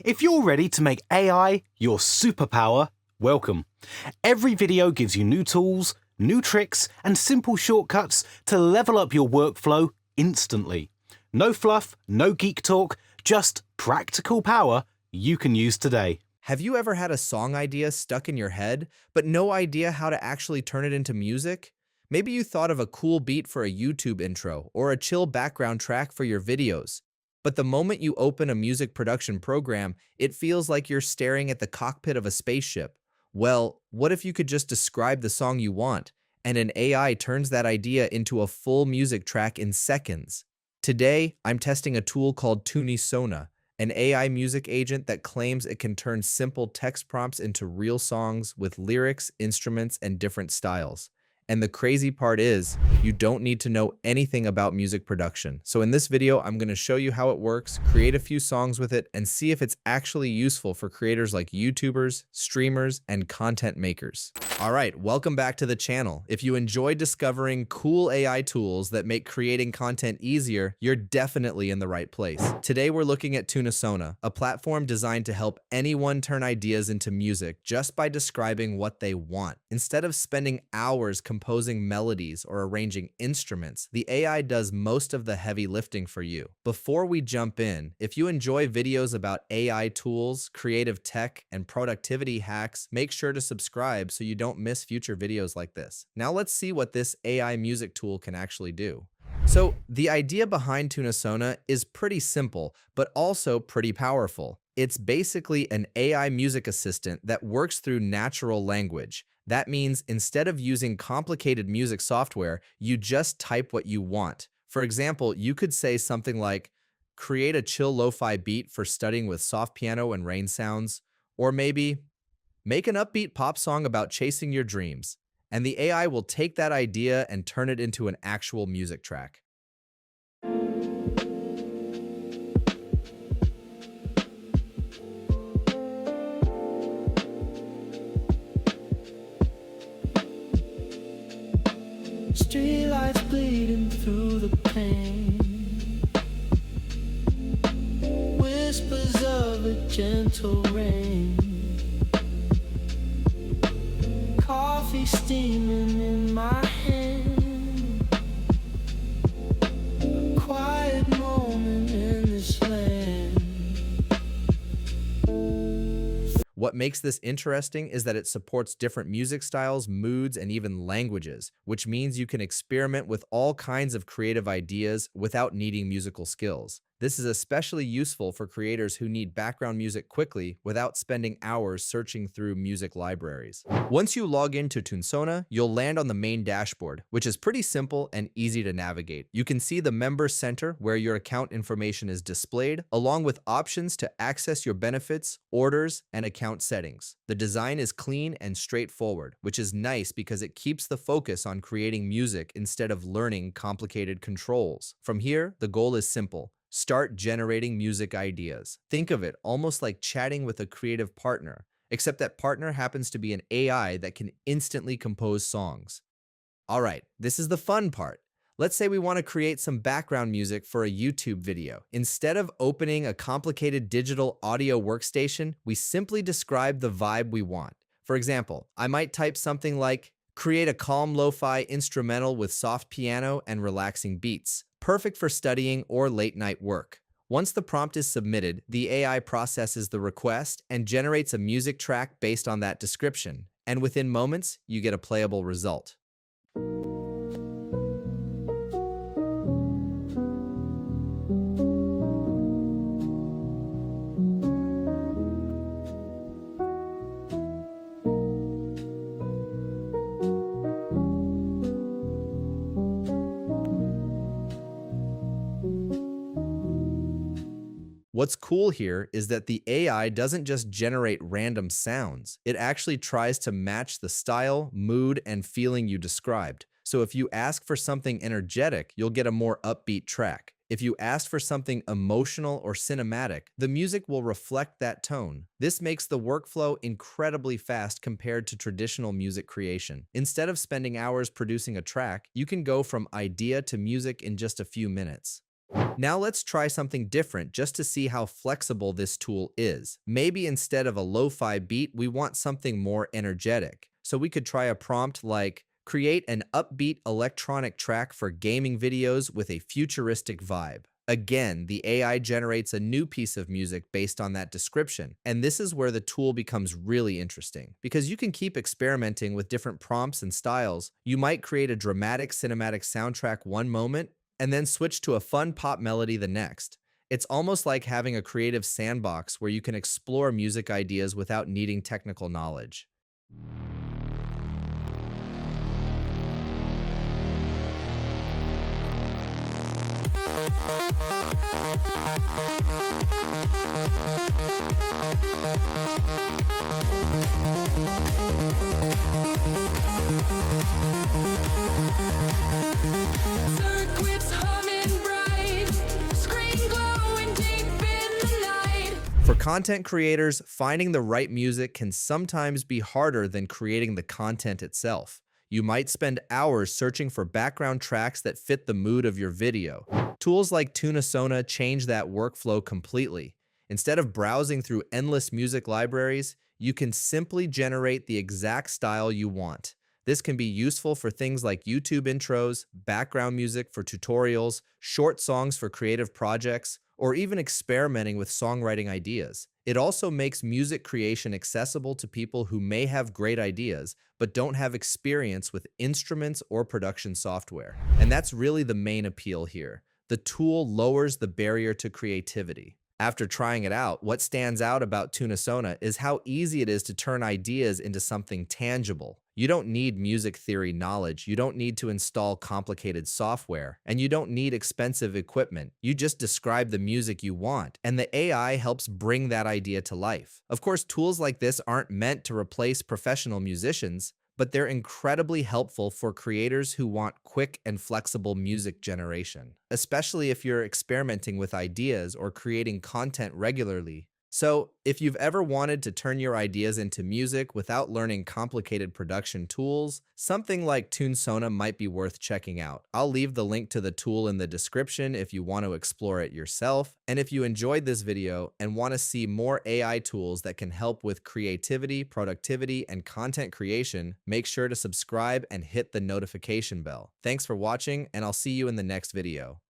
If you're ready to make AI your superpower, welcome. Every video gives you new tools, new tricks, and simple shortcuts to level up your workflow instantly. No fluff, no geek talk, just practical power you can use today. Have you ever had a song idea stuck in your head, but no idea how to actually turn it into music? Maybe you thought of a cool beat for a YouTube intro or a chill background track for your videos. But the moment you open a music production program, it feels like you're staring at the cockpit of a spaceship. Well, what if you could just describe the song you want, and an AI turns that idea into a full music track in seconds? Today, I'm testing a tool called Tunesona, an AI music agent that claims it can turn simple text prompts into real songs with lyrics, instruments, and different styles. And the crazy part is, you don't need to know anything about music production. So in this video, I'm going to show you how it works, create a few songs with it, and see if it's actually useful for creators like YouTubers, streamers, and content makers. All right, welcome back to the channel. If you enjoy discovering cool AI tools that make creating content easier, you're definitely in the right place. Today, we're looking at Tunesona, a platform designed to help anyone turn ideas into music just by describing what they want. Instead of spending hours composing melodies or arranging instruments, the AI does most of the heavy lifting for you. Before we jump in, if you enjoy videos about AI tools, creative tech, and productivity hacks, make sure to subscribe so you don't miss future videos like this. Now let's see what this AI music tool can actually do. So the idea behind Tunesona is pretty simple, but also pretty powerful. It's basically an AI music assistant that works through natural language. That means instead of using complicated music software, you just type what you want. For example, you could say something like, create a chill lo-fi beat for studying with soft piano and rain sounds, or maybe make an upbeat pop song about chasing your dreams. And the AI will take that idea and turn it into an actual music track. Streetlights bleeding through the pain, whispers of a gentle rain, coffee steaming in my hand, a quiet moment in this land. What makes this interesting is that it supports different music styles, moods, and even languages, which means you can experiment with all kinds of creative ideas without needing musical skills. This is especially useful for creators who need background music quickly without spending hours searching through music libraries. Once you log into Tunesona, you'll land on the main dashboard, which is pretty simple and easy to navigate. You can see the Member Center where your account information is displayed, along with options to access your benefits, orders, and account settings. The design is clean and straightforward, which is nice because it keeps the focus on creating music instead of learning complicated controls. From here, the goal is simple. Start generating music ideas. Think of it almost like chatting with a creative partner, except that partner happens to be an AI that can instantly compose songs. All right, this is the fun part. Let's say we want to create some background music for a YouTube video. Instead of opening a complicated digital audio workstation, we simply describe the vibe we want. For example, I might type something like, create a calm lo-fi instrumental with soft piano and relaxing beats, perfect for studying or late-night work. Once the prompt is submitted, the AI processes the request and generates a music track based on that description. And within moments, you get a playable result. What's cool here is that the AI doesn't just generate random sounds. It actually tries to match the style, mood, and feeling you described. So if you ask for something energetic, you'll get a more upbeat track. If you ask for something emotional or cinematic, the music will reflect that tone. This makes the workflow incredibly fast compared to traditional music creation. Instead of spending hours producing a track, you can go from idea to music in just a few minutes. Now let's try something different just to see how flexible this tool is. Maybe instead of a lo-fi beat, we want something more energetic. So we could try a prompt like, create an upbeat electronic track for gaming videos with a futuristic vibe. Again, the AI generates a new piece of music based on that description. And this is where the tool becomes really interesting, because you can keep experimenting with different prompts and styles. You might create a dramatic cinematic soundtrack one moment and then switch to a fun pop melody the next. It's almost like having a creative sandbox where you can explore music ideas without needing technical knowledge. Circuits humming bright, screen glowing deep in the night. For content creators, finding the right music can sometimes be harder than creating the content itself. You might spend hours searching for background tracks that fit the mood of your video. Tools like Tunesona change that workflow completely. Instead of browsing through endless music libraries, you can simply generate the exact style you want. This can be useful for things like YouTube intros, background music for tutorials, short songs for creative projects, or even experimenting with songwriting ideas. It also makes music creation accessible to people who may have great ideas, but don't have experience with instruments or production software. And that's really the main appeal here. The tool lowers the barrier to creativity. After trying it out, what stands out about Tunesona is how easy it is to turn ideas into something tangible. You don't need music theory knowledge, you don't need to install complicated software, and you don't need expensive equipment. You just describe the music you want, and the AI helps bring that idea to life. Of course, tools like this aren't meant to replace professional musicians, but they're incredibly helpful for creators who want quick and flexible music generation, especially if you're experimenting with ideas or creating content regularly. So, if you've ever wanted to turn your ideas into music without learning complicated production tools, something like Tunesona might be worth checking out. I'll leave the link to the tool in the description if you want to explore it yourself. And if you enjoyed this video and want to see more AI tools that can help with creativity, productivity, and content creation, make sure to subscribe and hit the notification bell. Thanks for watching, and I'll see you in the next video.